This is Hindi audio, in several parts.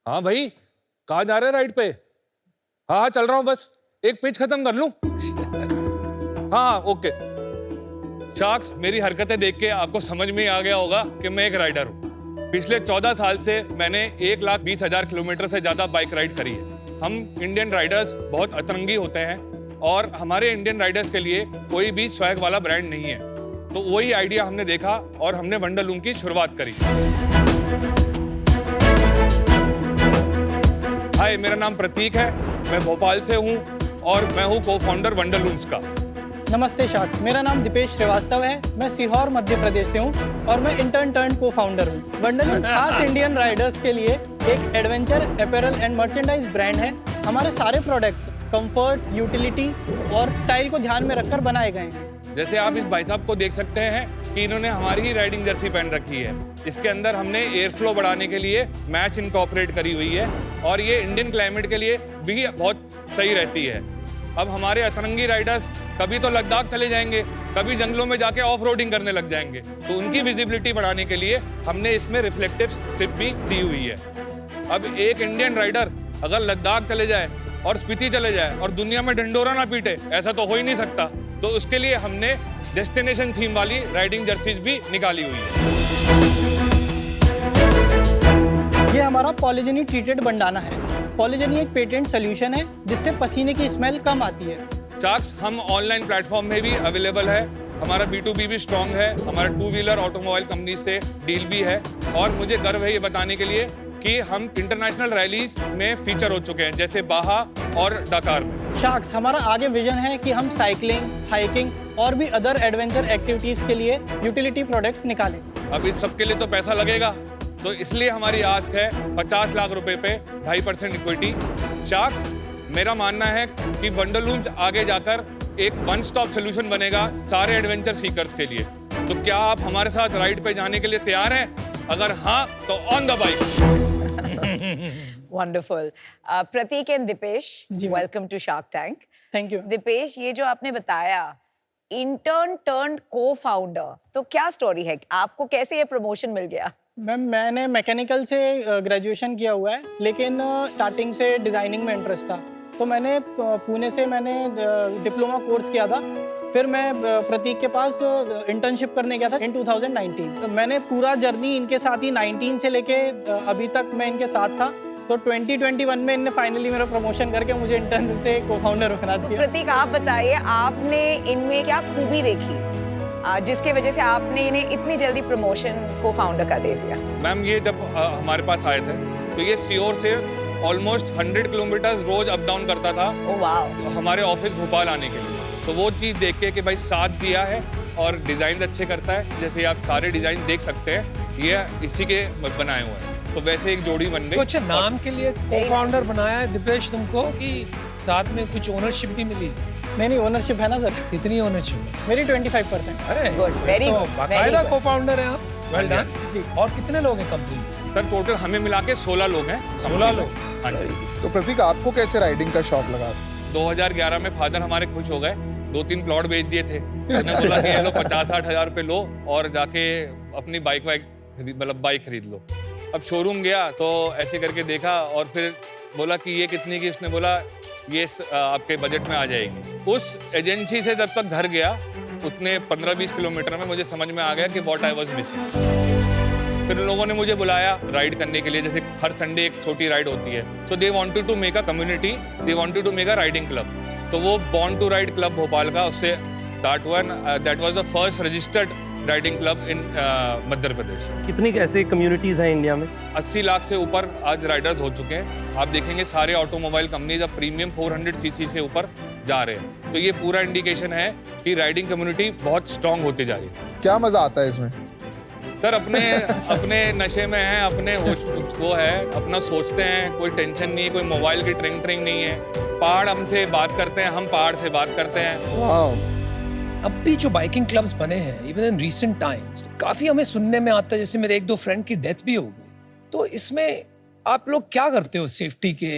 हाँ भाई, कहाँ जा रहे हैं राइड पे? हाँ हाँ चल रहा हूँ, बस एक पेज खत्म कर लूं। हाँ हाँ ओके। शार्क्स, मेरी हरकतें देख के आपको समझ में आ गया होगा कि मैं एक राइडर हूँ। पिछले 14 साल से मैंने 1,20,000 किलोमीटर से ज्यादा बाइक राइड करी है। हम इंडियन राइडर्स बहुत अतरंगी होते हैं और हमारे इंडियन राइडर्स के लिए कोई भी स्वैग वाला ब्रांड नहीं है। तो वही आइडिया हमने देखा और हमने वंडरलूम की शुरुआत करी। हाय, मेरा नाम प्रतीक है, मैं भोपाल से हूँ और मैं हूँ को फाउंडर वंडरलूम्स का। नमस्ते शार्क्स, मेरा नाम दीपेश श्रीवास्तव है। मैं सीहोर मध्य प्रदेश से हूँ और मैं इंटर्न टर्न को फाउंडर हूँ। वंडरलूम खास इंडियन राइडर्स के लिए एक adventure apparel and merchandise brand है। हमारे सारे प्रोडक्ट्स कंफर्ट, यूटिलिटी और स्टाइल को ध्यान में रखकर बनाए गए हैं। जैसे आप इस भाई साहब को देख सकते हैं कि इन्होंने हमारी ही राइडिंग जर्सी पहन रखी है। इसके अंदर हमने एयर फ्लो बढ़ाने के लिए मैच इनकॉर्पोरेट करी हुई है और ये इंडियन क्लाइमेट के लिए भी बहुत सही रहती है। अब हमारे अतरंगी राइडर्स कभी तो लद्दाख चले जाएंगे, कभी जंगलों में जाके ऑफ रोडिंग करने लग जाएंगे, तो उनकी विजिबिलिटी बढ़ाने के लिए हमने इसमें रिफ्लेक्टिव स्ट्रिप भी दी हुई है। अब एक इंडियन राइडर अगर लद्दाख चले जाए और स्पीति चले जाए और दुनिया में ढिंडोरा ना पीटे, ऐसा तो हो ही नहीं सकता। तो उसके लिए हमने डेस्टिनेशन थीम वाली राइडिंग जर्सीज भी निकाली हुई है। ये हमारा पॉलीजेनी ट्रीटेड बंडाना है। पॉलीजेनी एक पेटेंट सोल्यूशन है जिससे पसीने की स्मेल कम आती है। शार्क्स, हम ऑनलाइन प्लेटफॉर्म में भी अवेलेबल है। हमारा B2B भी स्ट्रॉन्ग है। हमारा 2 व्हीलर ऑटोमोबाइल कंपनी से डील भी है और मुझे गर्व है ये बताने के लिए कि हम इंटरनेशनल रैलीज में फीचर हो चुके हैं, जैसे बाहा और डकार में। शार्क्स, हमारा आगे विजन है कि हम साइकिलिंग, हाइकिंग और भी अदर एडवेंचर एक्टिविटीज के लिए यूटिलिटी प्रोडक्ट्स निकालें। अब इस सब के लिए तो पैसा लगेगा, तो इसलिए हमारी आस्क है 50 लाख रुपए पे 2.5% इक्विटी। शार्क्स, मेरा मानना है कि वंडरलूम्स आगे जाकर एक वन स्टॉप सोल्यूशन बनेगा सारे एडवेंचर सीकर्स के लिए। तो क्या आप हमारे साथ राइड पे जाने के लिए तैयार हैं? अगर हाँ तो on the bike. Wonderful. Pratik and Dipesh, welcome to Shark Tank. Thank you. Dipesh, ये जो आपने बताया इंटर्न टर्न को-फाउंडर, तो क्या स्टोरी है? आपको कैसे ये प्रमोशन मिल गया? मैम, मैंने मैकेनिकल से ग्रेजुएशन किया हुआ है, लेकिन स्टार्टिंग से डिज़ाइनिंग में इंटरेस्ट था। तो मैंने पुणे से डिप्लोमा कोर्स किया था। फिर मैं प्रतीक के पास इंटर्नशिप करने गया था इन 2019। मैंने पूरा जर्नी इनके साथ ही 19 से लेके अभी तक मैं इनके साथ था। तो 2021 में इनने फाइनली मेरा प्रमोशन करके मुझे इंटर्न से को-फाउंडर बना दिया। प्रतीक, आप बताइए, आपने इनमें क्या खूबी देखी जिसके वजह से आपने इन्हें इतनी जल्दी प्रमोशन को-फाउंडर का दे दिया? मैम, ये जब हमारे पास आए थे तो ये सीहोर से ऑलमोस्ट 100 किलोमीटर रोज अप डाउन करता था। ओह वाह। हमारे ऑफिस भोपाल आने के लिए। तो वो चीज़ देख के कि भाई साथ दिया है और डिज़ाइन अच्छे करता है, जैसे आप सारे डिज़ाइन देख सकते हैं, ये इसी के बनाए हुए हैं। तो वैसे एक जोड़ी बन गई। कुछ नाम के लिए को-फाउंडर बनाया है दिपेश तुमको, कि साथ में कुछ ओनरशिप भी मिली? नहीं, ओनरशिप है ना सर। कितनी ओनरशिप है? मेरी 25%। अरे गुड, वेरी तो गुड, बाकायदा को-फाउंडर हैं आप। वेल डन जी। और कितने लोग हैं कंपनी में? सर टोटल हमें मिला के 16 लोग हैं। 16 लोग। हाँ जी। तो प्रतीक, आपको कैसे राइडिंग का शौक लगा? 2011 में फादर हमारे खुश हो गए, 2-3 प्लॉट बेच दिए थे। उन्होंने बोला कि ये लो 50-60 हज़ार रुपये लो और जाके अपनी बाइक खरीद लो। अब शोरूम गया तो ऐसे करके देखा और फिर बोला कि ये कितने की? इसने बोला ये आपके बजट में आ जाएगी। उस एजेंसी से जब तक घर गया उतने 15-20 किलोमीटर में मुझे समझ में आ गया कि व्हाट आई वाज मिसिंग। फिर उन लोगों ने मुझे बुलाया राइड करने के लिए, जैसे हर संडे एक छोटी राइड होती है। So they wanted to make a community, they wanted to make a riding club. तो वो born to ride club Bhopal का, उससे that was the first registered riding club in Madhya Pradesh. कितनी ऐसी कम्युनिटीज हैं इंडिया में? 80 लाख से ऊपर आज राइडर्स हो चुके हैं। आप देखेंगे सारे ऑटोमोबाइल कंपनीज अब प्रीमियम 400 सीसी से ऊपर जा रहे हैं। तो ये पूरा इंडिकेशन है कि राइडिंग कम्युनिटी बहुत स्ट्रांग होती जा रही है। क्या मजा आता है इसमें? सर अपने नशे में हैं, अपने होश वो है, अपना सोचते हैं, कोई टेंशन नहीं है, कोई मोबाइल की ट्रिंग नहीं है। पहाड़ हमसे बात करते हैं, हम पहाड़ से बात करते हैं। वाह। अब भी जो बाइकिंग क्लब्स बने हैं इवन इन रीसेंट टाइम्स, काफी हमें सुनने में आता है, जैसे मेरे 1-2 फ्रेंड की डेथ भी हो गई। तो इसमें आप लोग क्या करते हो सेफ्टी के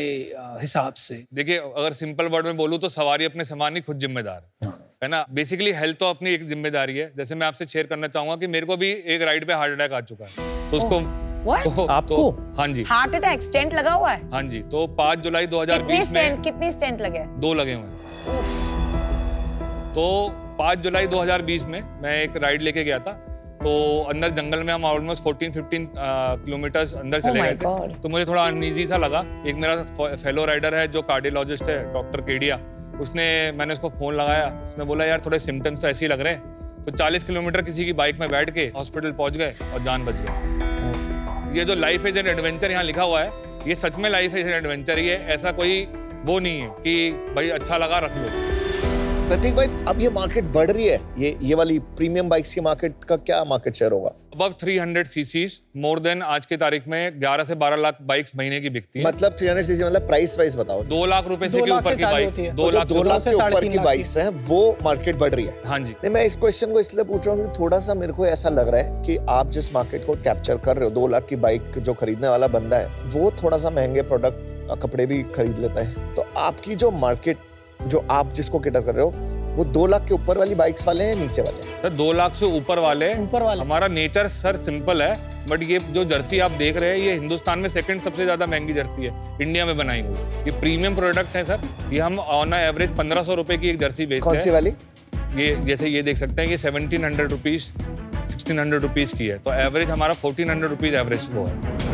हिसाब से? देखिए, अगर सिंपल वर्ड में बोलूँ तो सवारी अपने सामान ही खुद जिम्मेदार है ना। बेसिकली हेल्थ तो अपनी एक जिम्मेदारी है। जैसे मैं आपसे शेयर करना चाहूंगा कि मेरे को भी एक राइड पे हार्ट अटैक आ चुका है, तो उसको What? आपको? हाँ जी, हार्ट अटैक स्टेंट लगा हुआ है? हाँ जी। तो 5 जुलाई 2020 में कितने स्टेंट लगे हैं? 2 लगे हुए हैं। तो 5 जुलाई 2020 में मैं एक राइड लेके गया था। तो अंदर जंगल में हम ऑलमोस्ट 14-15 किलोमीटर अंदर Oh चले my गए थे। God. तो मुझे थोड़ा अनईजी सा लगा। एक मेरा फेलो राइडर है जो कार्डियोलॉजिस्ट है, डॉक्टर केडिया, मैंने उसको फोन लगाया। उसने बोला यार थोड़े सिम्टम्स तो ऐसे ही लग रहे हैं। तो 40 किलोमीटर किसी की बाइक में बैठ के हॉस्पिटल पहुंच गए और जान बच गई। ये जो लाइफ इज एन एडवेंचर यहाँ लिखा हुआ है, ये सच में लाइफ इज एन एडवेंचर ही है। ऐसा कोई वो नहीं है कि भाई अच्छा लगा रख लो। प्रतीक भाई, अब ये मार्केट बढ़ रही है, ये वाली प्रीमियम बाइक्स की मार्केट का क्या मार्केट शेयर होगा? अबव 300 सीसीज मोर देन आज की तारीख में 11 से 12 लाख बाइक्स महीने की बिकती है। मतलब 300 सीसी मतलब प्राइस वाइज बताओ। 2 लाख रुपए से 2 के लाख ऊपर से की चालू बाइक, होती है। 2 तो लाख जो 2 लाख से के ऊपर 3.5 की लाख बाइक्स हैं वो मार्केट बढ़ रही है। हाँ जी। नहीं, मैं इस क्वेश्चन को इसलिए पूछ रहा हूँ कि थोड़ा सा मेरे को ऐसा लग रहा है कि आप जिस मार्केट को कैप्चर कर रहे हो, 2 लाख की बाइक जो खरीदने वाला बंदा है वो थोड़ा सा महंगे प्रोडक्ट कपड़े भी खरीद लेता है। तो आपकी जो मार्केट जो आप जिसको कैटर कर रहे हो वो 2 लाख के ऊपर वाली बाइक्स वाले हैं, नीचे वाले? सर 2 लाख से ऊपर वाले हमारा नेचर सर सिंपल है। बट ये जो जर्सी आप देख रहे हैं, ये हिंदुस्तान में सेकंड सबसे ज्यादा महंगी जर्सी है इंडिया में बनाई हुई। ये प्रीमियम प्रोडक्ट है सर। ये हम ऑन एवरेज 1500 रुपए की एक जर्सी बेचते हैं। कौन सी वाली? ये जैसे ये देख सकते हैं कि 1700 रुपीज 1600 रुपीज की है। तो एवरेज हमारा 1400 रुपीज एवरेज वो है।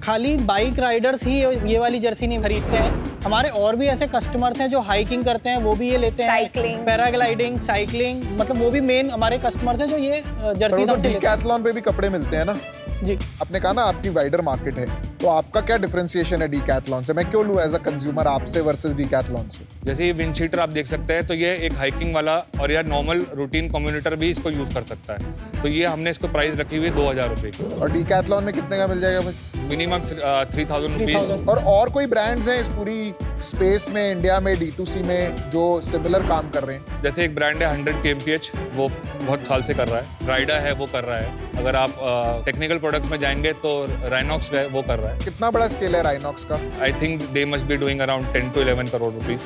खाली बाइक राइडर्स ही ये वाली जर्सी नहीं खरीदते हैं। हमारे और भी ऐसे कस्टमर्स हैं जो हाइकिंग करते हैं, वो भी ये लेते हैं। साइकिलिंग, पैराग्लाइडिंग, साइकिलिंग, मतलब वो भी मेन हमारे कस्टमर्स हैं जो ये जर्सी तो हमसे लेते हैं। डीकैथलॉन पे भी कपड़े मिलते हैं ना? जी। आपने कहा ना आपकी वाइडर मार्केट है, तो आपका क्या डिफरेंशिएशन है डीकैथलॉन से? मैं क्यों लूं एज अ कंज्यूमर आपसे वर्सेस डीकैथलॉन से? जैसे ये विंड शीटर आप देख सकते हैं, तो ये एक हाइकिंग वाला और या नॉर्मल रूटीन कम्युनिटर भी इसको यूज कर सकता है। तो ये हमने इसको प्राइस रखी हुई है 2000 रुपए की। और डीकैथलॉन में कितने का मिल जाएगा भाई? Minimum 3000 rupees. और कोई ब्रांड्स हैं इस पूरी स्पेस में, इंडिया में D2C में, जो सिमिलर काम कर रहे हैं? जैसे एक ब्रांड है 100 kmph, वो बहुत साल से कर रहा है। राइडा है, वो कर रहा है। अगर आप टेक्निकल प्रोडक्ट्स में जाएंगे तो राइनॉक्स है, वो कर रहा है। कितना बड़ा स्केल है राइनॉक्स का? I think they must be doing around 10 to 11 crore rupees.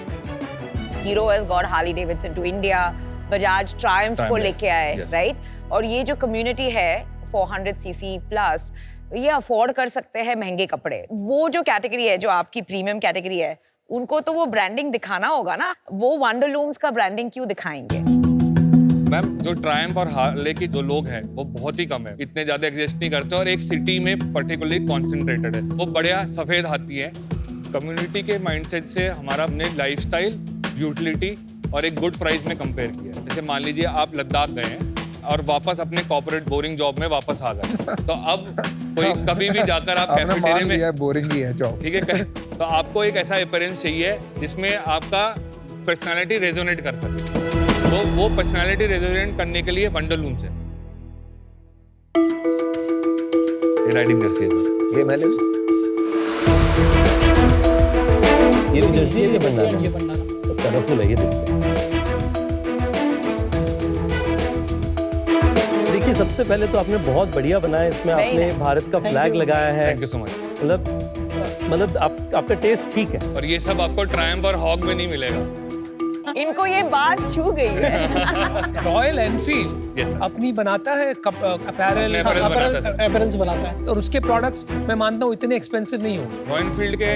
Hero has got Harley Davidson to India, Bajaj Triumph को लेके आए, yes. राइट? और ये जो कम्युनिटी है 400 सीसी प्लस, ये अफोर्ड कर सकते हैं महंगे कपड़े। वो जो कैटेगरी है, जो आपकी प्रीमियम कैटेगरी है, उनको तो वो ब्रांडिंग दिखाना होगा ना। वो वंडरलूम्स का ब्रांडिंग क्यों दिखाएंगे? मैम, जो ट्रायम्फ और हार्ले के जो लोग हैं वो बहुत ही कम है, इतने ज्यादा एग्जिस्ट नहीं करते और एक सिटी में पर्टिकुलरली कॉन्सेंट्रेटेड है। वो बढ़िया सफेद हाथी है। कम्युनिटी के माइंडसेट से हमारा अपने लाइफस्टाइल, यूटिलिटी और एक गुड प्राइस में कंपेयर किया। जैसे मान लीजिए आप लद्दाख गए हैं और वापस अपने कॉर्पोरेट बोरिंग जॉब में वापस आ गए, तो अब कोई कभी भी जाकर आप आपने कैफेटेरिया मान में, लिया बोरिंग ही है जॉब, ठीक है, तो आपको एक ऐसा अपीयरेंस चाहिए जिसमें आपका पर्सनालिटी रेजोनेट कर सके। तो वो पर्सनालिटी रेजोनेट करने के लिए वंडरलूम से ये राइडिंग जर्सी है सर। ये मैंने ये भी जर्सी है, ये बंगाल ये बंगाल। तो कलरफुल है, ये देखते हैं। देखिए, सबसे पहले तो आपने बहुत बढ़िया बनाया। इसमें Very आपने nice. भारत का Thank फ्लैग you. लगाया है। Thank you so much. मतलब आपका टेस्ट ठीक है। और ये सब आपको ट्रायम्फ और हॉग में नहीं मिलेगा। इनको ये बात छू गई है। Royal Enfield Yes. अपनी बनाता है अपैरल Apparel बनाता है। अपैरल्स बनाता है। और उसके प्रोडक्ट्स मैं मानता हूँ इतने एक्सपेंसिव नहीं होंगे। रॉयल फील्ड के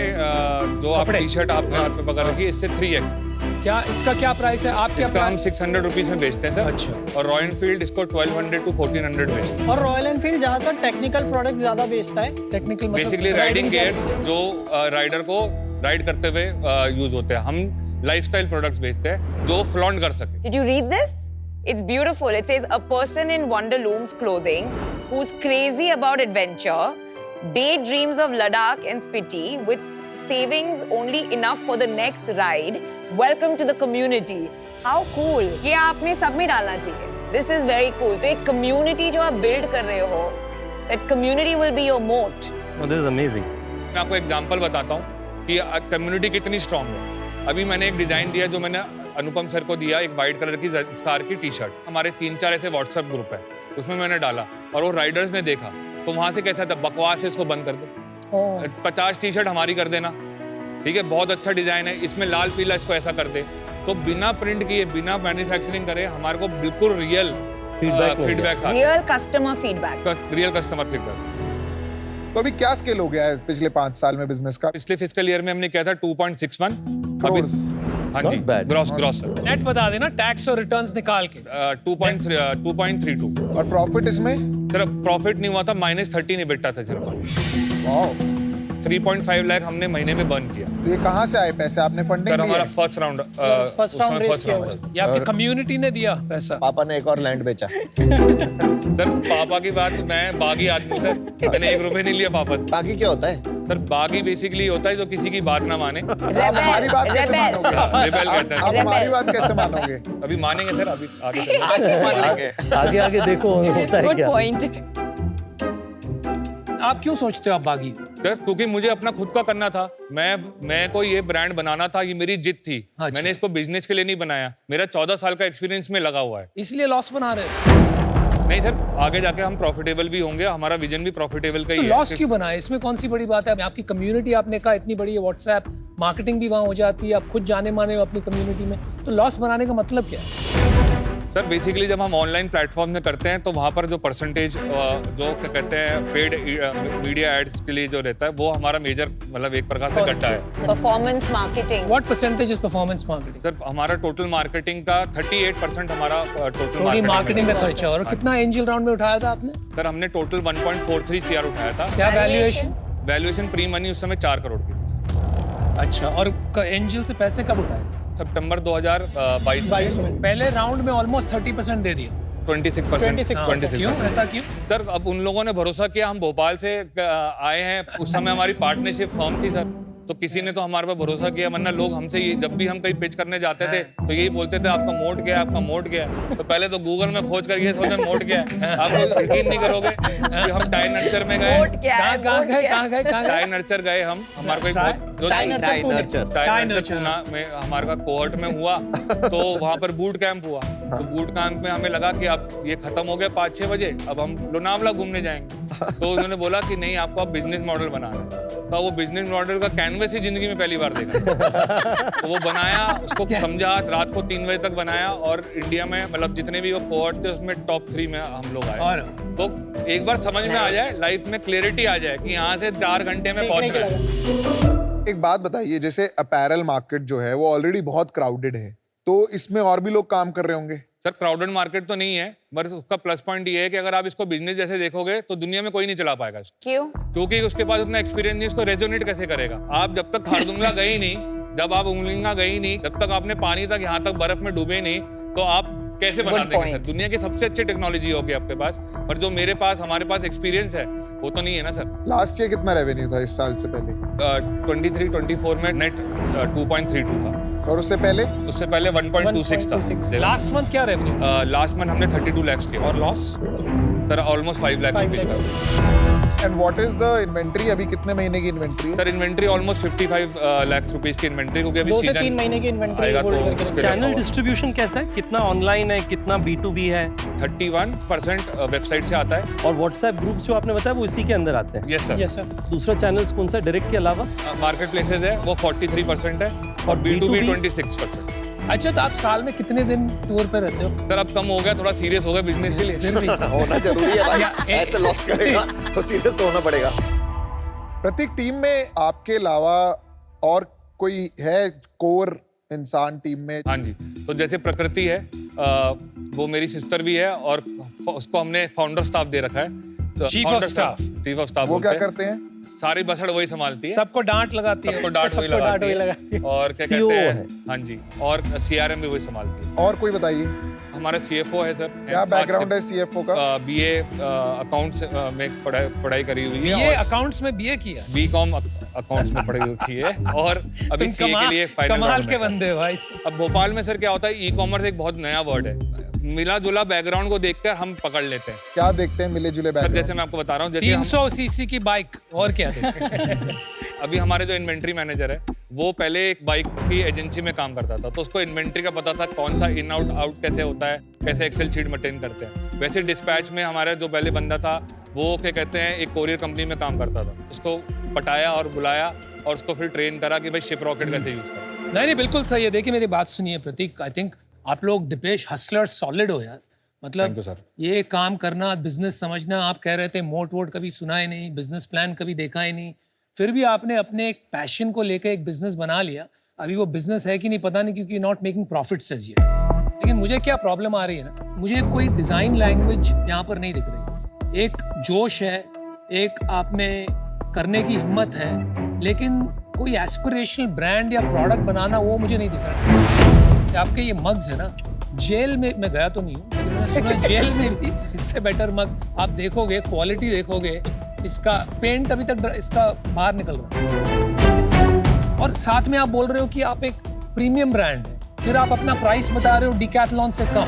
जो आप कपड़े। टी शर्ट आपने हाथ में पकड़ रखी है, इससे 3x। क्या इसका क्या प्राइस है? आप क्या इसका हम 600 रुपीज में बेचते हैं सर। अच्छा। और रॉयल फील्ड इसको 1200 to 1400 बेचते हैं। और रॉयल एनफील्ड ज्यादातर टेक्निकल प्रोडक्ट ज्यादा बेचता है। टेक्निकल बेसिकली मतलब राइडिंग riding गियर जो राइडर को राइड करते हुए यूज होते हैं। हम लाइफस्टाइल प्रोडक्ट्स बेचते हैं जो फ्लॉन्ट कर सके। Did you read this? It's beautiful. It says a person in Wonderloom's clothing who's crazy about adventure, daydreams of Ladakh and Spiti with savings only enough for the next ride. Welcome to the community. How cool! ये आपने सब में डालना चाहिए. This is very cool. तो एक community जो आप build कर रहे हो, that community will be your moat. Oh, this is amazing. मैं आपको एग्जांपल बताता हूँ कि कम्युनिटी कितनी स्ट्रांग है। अभी मैंने एक डिजाइन दिया जो मैंने अनुपम सर को दिया, एक वाइट कलर की स्कार की टी शर्ट। हमारे 3-4 ऐसे व्हाट्सएप ग्रुप है, उसमें मैंने डाला और वो राइडर्स ने देखा तो वहां से कैसा था, बकवास है, इसको बंद कर दो। 50 टी शर्ट हमारी कर देना, ठीक है, बहुत अच्छा डिजाइन है, इसमें लाल पीला, इसको ऐसा कर दे। तो बिना प्रिंट किए, बिना मैन्युफैक्चरिंग करे, हमारे को बिल्कुल real feedback feedback Real customer feedback. Real customer feedback. तो अभी क्या स्केल हो गया है पिछले 5 साल में बिजनेस का? पिछले फिस्कल ईयर में हमने किया था 2.61 Crores. हाँ जी, Not bad. ग्रॉस नेट बता देना, टैक्स और रिटर्न्स निकाल के। 2.32। और प्रॉफिट इसमें? सिर्फ प्रॉफिट नहीं हुआ था, -13 इबिटा था सिर्फ। वाओ। 3.5 लाख हमने महीने में बर्न किया। तो ये कहाँ से आए पैसे? आपने फंडिंग सर ली हमारा है? First round first round race किया हुआ है। ये आपकी कम्युनिटी ने दिया पैसा? पापा ने एक और लैंड बेचा। सर पापा की बात, मैं बागी आदमी सर, मैंने 1 रुपए नहीं लिया पापा से। बाकी क्या होता है? सर बागी बेसिकली होता है जो किसी की बात ना माने। आप हमारी बात कैसे Rebel. मानोगे? रिबेल कहते आप हैं। हमारी बात कैसे मानोगे? अभी मानेंगे सर, अभी आगे चलेंगे। आगे आगे देखो होता है Good क्या। point. आप क्यों सोचते हो आप बागी? सर क्योंकि मुझे अपना खुद का करना था। मैं को ये ब्रांड बनाना था, ये मेरी जिद थी। अच्छा। मैंने इसको बिजनेस के लिए नहीं बनाया। मेरा 14 साल का एक्सपीरियंस में लगा हुआ है। इसलिए लॉस बना रहे हो? नहीं सर, आगे जाके हम प्रॉफिटेबल भी होंगे, हमारा विजन भी प्रॉफिटेबल का तो ही है। लॉस क्यों बनाए? इसमें कौन सी बड़ी बात है? आपकी कम्युनिटी आपने कहा इतनी बड़ी है, व्हाट्सएप मार्केटिंग भी वहाँ हो जाती है, आप खुद जाने माने हो अपनी कम्युनिटी में, तो लॉस बनाने का मतलब क्या है? सर बेसिकली जब हम ऑनलाइन प्लेटफॉर्म में करते हैं तो वहाँ पर जो परसेंटेज जो क्या कहते हैं पेड मीडिया एड्स के लिए जो रहता है वो हमारा मेजर मतलब एक प्रकार से घटा है। Performance marketing. What percentage is performance marketing? Sir हमारा टोटल मार्केटिंग का 38% हमारा टोटल टोटल मार्केटिंग में खर्चा। और कितना एंजल राउंड में उठाया था आपने? सर हमने टोटल 1.43 CR उठाया था। क्या वैल्यूएशन? वैल्यूएशन प्री मनी उस समय 4 करोड़ की थी। अच्छा, और एंजल से पैसे कब उठाए थे? सितंबर 2022 में पहले राउंड में ऑलमोस्ट 30% दे दिया। 26%। क्यों ऐसा क्यों? सर अब उन लोगों ने भरोसा किया, हम भोपाल से आए हैं, उस समय हमारी पार्टनरशिप फर्म थी सर, तो किसी ने तो हमारे पे भरोसा किया। वरना लोग हमसे जब भी हम कहीं पिच करने जाते थे तो यही बोलते थे आपका मोड क्या है, आपका मोड क्या है। तो पहले तो गूगल में खोज कर ये सोचे मोड क्या है। आप लोग यकीन नहीं करोगे कि हम टाई नर्चर में गए। Vote क्या है? कहाँ Vote क्या है? गए? टाई नर्चर गए हम, हमारे को एक जो tie nurture. Tie nurture Poona में हमारे का कोहर्ट में हुआ। तो वहाँ पर बूट कैंप हुआ। तो बूट कैंप में हमें लगा कि अब ये खत्म हो गया 5-6 बजे, अब हम लोनावला घूमने जाएंगे। तो उन्होंने बोला कि नहीं, आपको अब बिजनेस मॉडल बनाना है। तो वो बिजनेस मॉडल का कैनवस ही जिंदगी में पहली बार देखा। तो वो बनाया, उसको समझा, रात को 3 बजे तक बनाया और इंडिया में मतलब जितने भी वो कोहर्ट थे उसमें टॉप 3 में हम लोग आए। और तो एक बार समझ में आ जाए, लाइफ में क्लैरिटी आ जाए कि यहाँ से 4 घंटे में पहुंच गए। एक बात बताइए, जैसे अपैरल मार्केट जो है वो ऑलरेडी बहुत क्राउडेड है, तो इसमें और भी लोग काम कर रहे होंगे? सर क्राउडेड मार्केट तो नहीं है, बस उसका प्लस पॉइंट ये है कि अगर आप इसको बिजनेस जैसे देखोगे तो दुनिया में कोई नहीं चला पाएगा इसको। क्यों? क्योंकि उसके पास उतना एक्सपीरियंस नहीं, इसको रेजोनेट कैसे करेगा। आप जब तक खारदुंगला गए ही नहीं, जब आप उंगलिंगा गए ही नहीं, जब तक आपने पानी तक यहाँ तक बर्फ में डूबे नहीं, तो आप कैसे बना देंगे सर? दुनिया की सबसे अच्छी टेक्नोलॉजी होगी आपके पास, पर जो मेरे पास हमारे पास एक्सपीरियंस है वो तो नहीं है ना सर। लास्ट ईयर कितना रेवेन्यू था इस साल से पहले? 23-24 में नेट 2.32 था और उससे पहले? उससे पहले 1.26 था। लास्ट मंथ क्या रेवेन्यू? लास्ट मंथ हमने 32 लाख के और loss? Sir almost 5 lakh 5 rupees lakhs। And what is the inventory? अभी कितने महीने की इन्वेंट्री है? Sir inventory almost 55 lakh rupees की इन्वेंट्री, क्योंकि अभी 2 से सीजन 3 महीने की इन्वेंट्री आएगा होल्ड तो करके उसके रखा लिए- चैनल डिस्ट्रीब्यूशन कैसा है? कितना ऑनलाइन है, कितना B2B है? 31% वेबसाइट से आता है। और व्हाट्सएप ग्रुप जो आपने बताया वो इसी के अंदर आते हैं? Yes sir. Yes sir. दूसरा चैनल्स कौन सा डायरेक्ट के अलावा? मार्केट प्लेसेज है वो 43% है और B2B 26%। अच्छा, तो आप साल में कितने दिन टूर पे रहते हो? सर अब कम हो गया, थोड़ा सीरियस हो गया बिजनेस के लिए। फिर भी होना जरूरी है भाई, ऐसे लॉस करेगा तो सीरियस तो होना पड़ेगा। प्रतीक, टीम में आपके अलावा और कोई है कोर इंसान टीम में? हाँ जी, तो जैसे प्रकृति है, वो मेरी सिस्टर भी है और उसको हमने फाउंडर स्टाफ दे रखा है। Chief of staff। Chief of staff वो क्या करते हैं? सारी बसड़ वही संभालती है, सबको डांट लगाती है। सबको डांट वही सबको डांट लगाती वही है लगाती है। और क्या CEO कहते हैं है। हाँ जी, और CRM भी वही संभालती है। और कोई बताइए, हमारा CFO है सर। क्या बैकग्राउंड है CFO का? BA अकाउंट्स में पढ़ाई करी हुई है। ये और अकाउंट्स में BA किया? BCom अकाउंट्स में पढ़ाई हुई है और अभी तुम CA के लिए फाइनल कमाल के बंदे हो भाई। अब भोपाल में सर क्या होता है, ई-कॉमर्स एक बहुत नया वर्ड है। मिला जुला बैकग्राउंड को देखकर हम पकड़ लेते हैं। क्या देखते हैं मिले जुले सर जैसे बैकग्राउंड? मैं आपको बता रहा हूँ, जैसे हम 300 सीसी की बाइक और क्या देखते? अभी हमारे जो इन्वेंट्री मैनेजर है वो पहले एक बाइक की एजेंसी में काम करता था, तो उसको इन्वेंट्री का पता था, कौन सा इन आउट कैसे होता है, कैसे एक्सेल शीट मेंटेन करते हैं। वैसे डिस्पैच में हमारा जो पहले बंदा था वो क्या कहते हैं एक कोरियर कंपनी में काम करता था। उसको पटाया और बुलाया और उसको फिर ट्रेन करा कि भाई शिप रॉकेट कैसे यूज करें। नहीं, बिल्कुल सही है। देखिए मेरी बात सुनिए प्रतीक, आई थिंक आप लोग दीपेश हसलर सॉलिड हो यार। मतलब थैंक यू सर। ये काम करना, बिजनेस समझना, आप कह रहे थे मोट वोट कभी सुना ही नहीं, बिजनेस प्लान कभी देखा ही नहीं, फिर भी आपने अपने एक पैशन को लेकर एक बिजनेस बना लिया। अभी वो बिजनेस है कि नहीं पता नहीं, क्योंकि not making profits as yet. लेकिन मुझे क्या प्रॉब्लम आ रही है ना, मुझे कोई डिजाइन लैंग्वेज यहाँ पर नहीं दिख रही है। एक जोश है, एक आप में करने की हिम्मत है, लेकिन कोई एस्पिरेशनल ब्रांड या प्रोडक्ट बनाना वो मुझे नहीं दिख रहा। आपके ये मग्स है ना, जेल में मैं गया तो नहीं हूँ, लेकिन मैंने सुना जेल में भी इससे बेटर मग्स आप देखोगे, क्वालिटी देखोगे, इसका पेंट अभी तक इसका बाहर निकल रहा है। और साथ में आप बोल रहे हो कि आप एक प्रीमियम ब्रांड है, फिर आप अपना प्राइस बता रहे हो डिकैथलॉन से कम।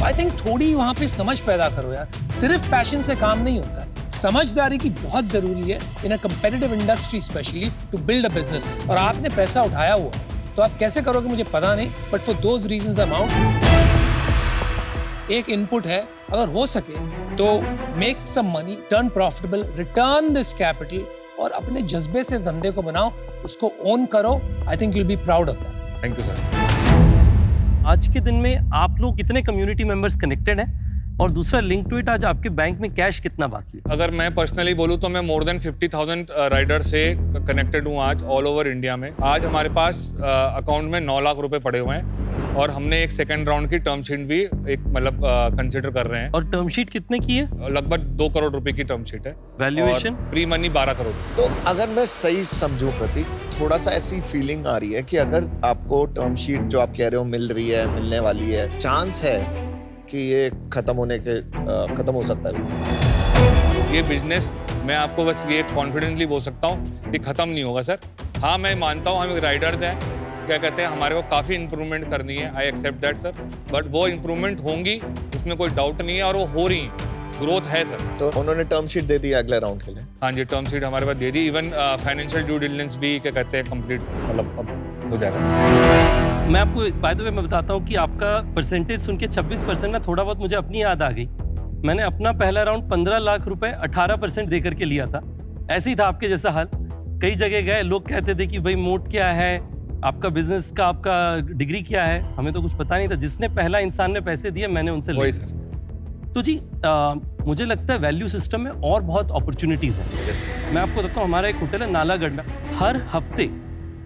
आई थिंक थोड़ी वहां पे समझ पैदा करो यार, सिर्फ पैशन से काम नहीं होता है, समझदारी की बहुत जरूरी है in a competitive industry specially to build a business. और आपने पैसा उठाया हुआ है, तो आप कैसे करोगे मुझे पता नहीं, but for those reasons amount एक इनपुट है, अगर हो सके तो make some money, turn profitable, return this capital और अपने जज्बे से धंधे को बनाओ, उसको ओन करो। I think you will be proud of that. Thank you sir. आज के दिन में आप लोग कितने कम्युनिटी मेंबर्स कनेक्टेड हैं, और दूसरा लिंक टू इट, आज आपके बैंक में कैश कितना बाकी है? अगर मैं पर्सनली बोलूँ तो मैं मोर देन 50,000 राइडर से कनेक्टेड हूँ आज ऑल ओवर इंडिया में। आज हमारे पास अकाउंट में 9 लाख रुपए पड़े हुए हैं, और हमने एक सेकंड राउंड की टर्म शीट भी एक मतलब कंसिडर कर रहे हैं। और टर्म शीट कितने की है? लगभग 2 करोड़ रुपए की टर्म शीट है। वैल्यूएशन? Pre money 12 crore. तो अगर मैं सही समझूं प्रतीक, थोड़ा सा ऐसी फीलिंग आ रही है कि अगर आपको टर्म शीट जो आप कह रहे हो मिल रही है, मिलने वाली है, चांस है कि ये खत्म हो सकता है ये बिजनेस, मैं आपको बस ये कॉन्फिडेंटली बोल सकता हूँ कि खत्म नहीं होगा सर। हाँ, मैं मानता हूँ हम एक राइडर्स हैं, क्या कहते हैं, हमारे को काफ़ी इंप्रूवमेंट करनी है, I accept that sir, but वो इंप्रूवमेंट होंगी, उसमें कोई डाउट नहीं है, और वो हो रही है, ग्रोथ है सर। तो उन्होंने टर्म शीट दे दी अगले राउंड के लिए? हाँ जी, टर्म शीट हमारे पास दे दी, इवन फाइनेंशियल ड्यू डिलिजेंस भी क्या कहते हैं कंप्लीट मतलब अब हो जाएगा। मैं आपको बाय द वे मैं बताता हूँ कि आपका परसेंटेज सुन के 26% ना थोड़ा बहुत मुझे अपनी याद आ गई। मैंने अपना पहला राउंड 15 लाख रुपए 18% दे करके लिया था। ऐसे ही था आपके जैसा हाल। कई जगह गए, लोग कहते थे कि भाई मोट क्या है, आपका बिजनेस का, आपका डिग्री क्या है, हमें तो कुछ पता नहीं था। जिसने पहला इंसान ने पैसे दिए, मैंने उनसे लिए। तो जी मुझे लगता है वैल्यू सिस्टम में और बहुत अपॉर्चुनिटीज हैं। मैं आपको बताता हूँ, हमारा एक होटल है नालागढ़ में, हर हफ्ते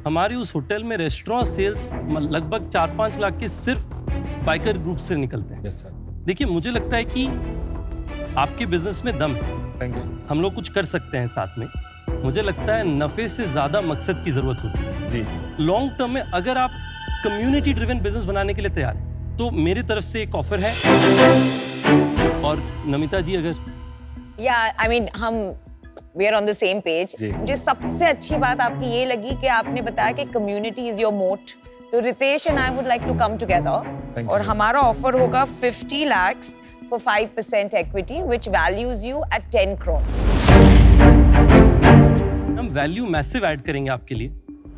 हमारे उस होटल में रेस्टोरेंट सेल्स लगभग 4-5 लाख के सिर्फ बाइकर ग्रुप से निकलते हैं। देखिए, मुझे लगता है कि आपके बिजनेस में दम है। Thank you. हम लोग कुछ कर सकते हैं साथ में। मुझे लगता है नफे से ज्यादा मकसद की जरूरत होती है जी। लॉन्ग टर्म में अगर आप कम्युनिटी ड्रिवन बिजनेस बनाने के लिए तैयार हैं, तो मेरी तरफ से एक ऑफर है। और नमिता जी अगर आई मीन हम we are on the same page. जी। मुझे सबसे अच्छी बात आपकी ये लगी कि आपने बताया कि कम्युनिटी इज योर मोट। तो Ritesh and I would like to come together, और हमारा ऑफर होगा 50 lakhs for 5% equity which values you at 10 crores। हम वैल्यू मैसिव ऐड करेंगे आपके लिए,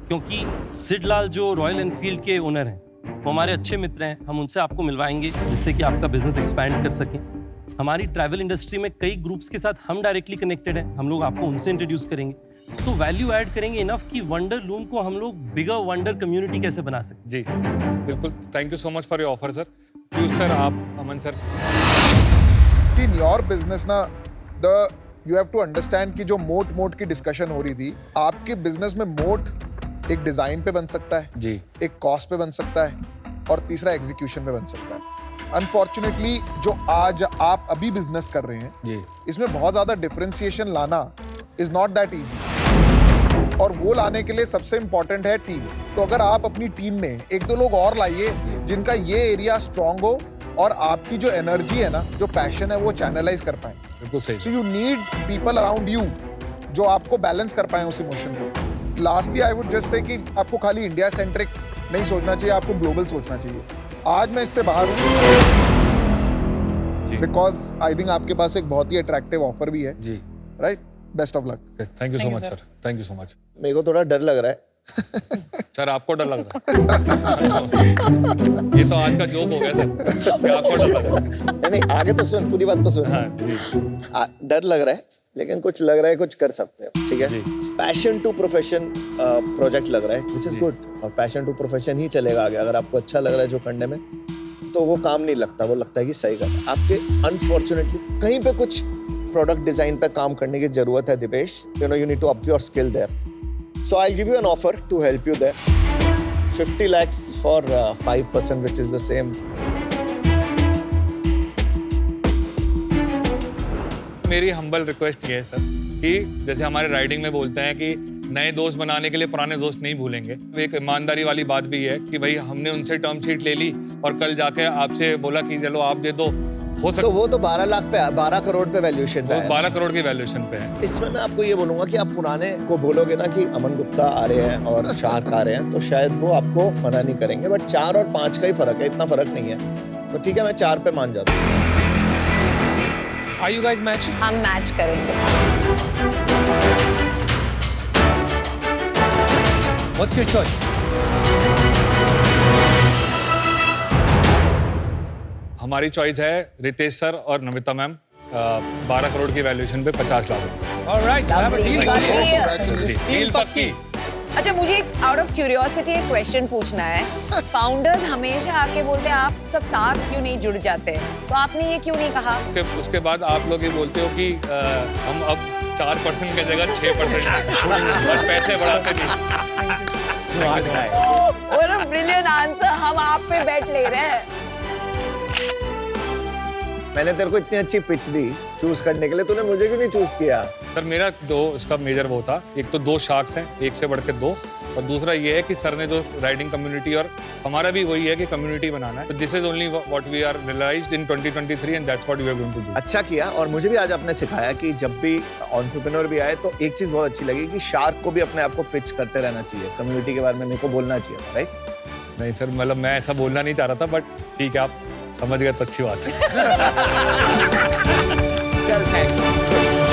क्योंकि सिड लाल जो रॉयल एनफील्ड के ओनर हैं, वो हमारे अच्छे मित्र हैं। हम उनसे आपको मिलवाएंगे जिससे कि आपका बिजनेस एक्सपैंड कर सकें। हमारी ट्रैवल इंडस्ट्री में कई ग्रुप्स के साथ हम डायरेक्टली कनेक्टेड हैं, हम लोग आपको उनसे इंट्रोड्यूस करेंगे। तो वैल्यू ऐड करेंगे इनफ कि वंडर लूम को हम लोग बिगर वंडर कम्युनिटी कैसे बना सकें। जी बिल्कुल, thank you so much for your offer sir. Please sir, आप Aman sir. See in your business ना, यू हैव टू अंडरस्टैंड कि जो मोट की डिस्कशन हो रही थी, आपके बिजनेस में मोट एक डिजाइन पे बन सकता है जी, एक कॉस्ट पे बन सकता है, और तीसरा एग्जीक्यूशन पे बन सकता है। अनफॉर्चुनेटली जो आज आप अभी बिजनेस कर रहे हैं जी, इसमें बहुत ज्यादा डिफरेंशिएशन लाना इज नॉट दैट इजी, और वो लाने के लिए सबसे इंपॉर्टेंट है टीम। तो अगर आप अपनी टीम में 1-2 लोग और लाइए जिनका ये एरिया स्ट्रांग हो, और आपकी जो एनर्जी है ना, जो पैशन है, वो चैनलाइज कर पाए। बिल्कुल सही। So you need people around you जो आपको बैलेंस कर पाए उस इमोशन को। Lastly I would just say कि आपको खाली इंडिया सेंट्रिक नहीं सोचना चाहिए, आपको ग्लोबल सोचना चाहिए। आज मैं इससे बाहर हूँ बिकॉज आई थिंक आपके पास एक बहुत ही अट्रैक्टिव ऑफर भी है जी। Right? Best of luck. Thank you so much sir, thank you so much. मेरे को थोड़ा डर लग रहा है। सर आपको डर लग रहा है? ये तो आज का जोक हो गया सर कि आपको डर लग रहा है। नहीं, आगे तो सुन, पूरी बात तो सुन। हाँ जी। डर लग रहा है, लेकिन कुछ लग रहा है, कुछ कर सकते हैं, ठीक है। जी। पैशन टू प्रोफेशन प्रोजेक्ट लग रहा है, विच इज जी। गुड, और पैशन टू प्रोफेशन ही चलेगा आगे। अगर आपको अच्छा लग रहा है जो करने में, तो वो काम नहीं लगता, वो लगता है कि सही कर। आपके अनफॉर्चुनेटली कहीं पे कुछ प्रोडक्ट डिजाइन पे काम करने की जरूरत है Dipesh, you know, you need to up your skill there. So I give you an offer to help you there, 50 lakhs for 5%, which is the same. मेरी हम्बल रिक्वेस्ट ये है सर कि जैसे हमारे राइडिंग में बोलते हैं कि नए दोस्त बनाने के लिए पुराने दोस्त नहीं भूलेंगे, एक ईमानदारी वाली बात भी है कि भाई हमने उनसे टर्म शीट ले ली और कल जाके आपसे बोला कि चलो आप दे दो, हो सकता तो वो तो 12 लाख पे, 12 करोड़ पे वैल्यूएशन पे है। 12 करोड़ की वैल्यूएशन पे है। इसमें मैं आपको ये बोलूंगा कि आप पुराने को बोलोगे ना कि अमन गुप्ता आ रहे हैं और शार्क आ रहे हैं, तो शायद वो आपको मना नहीं करेंगे, बट 4 और 5 का ही फर्क है, इतना फर्क नहीं है। तो ठीक है, मैं 4 पे मान जाता हूँ। Are you guys matching? हम मैच करेंगे। What's your choice? हमारी चॉइस है रितेश सर और नमिता मैम, 12 करोड़ की वैल्यूएशन पे 50 लाख रुपए। All right, I have a deal for you. Deal पक्की। अच्छा, मुझे आउट ऑफ क्यूरियोसिटी एक क्वेश्चन पूछना है। फाउंडर्स हमेशा आके बोलते हैं आप सब साथ क्यों नहीं जुड़ जाते, तो आपने ये क्यों नहीं कहा? उसके बाद आप लोग ये बोलते हो कि हम अब 4% की जगह 6% बस पैसे बढ़ाते नहीं। Smart guy. What a brilliant answer, हम आप पे बेट ले रहे हैं। मैंने तेरे को इतनी अच्छी पिच दी चूज करने के लिए, तूने मुझे क्यों नहीं चूज किया? सर मेरा दो इसका मेजर वो था, एक तो 2 शार्क्स हैं, एक से बढ़ के 2, और दूसरा ये है कि सर ने जो राइडिंग कम्युनिटी, और हमारा भी वही है कि कम्युनिटी बनाना है, तो this is only what we are realized in 2023 and that's what we are going to do. अच्छा किया, और मुझे भी आज आपने सिखाया कि जब भी एंटरप्रेन्योर भी आए तो एक चीज बहुत अच्छी लगी कि शार्क को भी अपने आप को पिच करते रहना चाहिए, कम्युनिटी के बारे में मेरे को बोलना चाहिए, राइट? नहीं सर, मतलब मैं ऐसा बोलना नहीं चाह रहा था, बट ठीक है, आप समझ गए तो अच्छी बात है। चल, थैंक्स।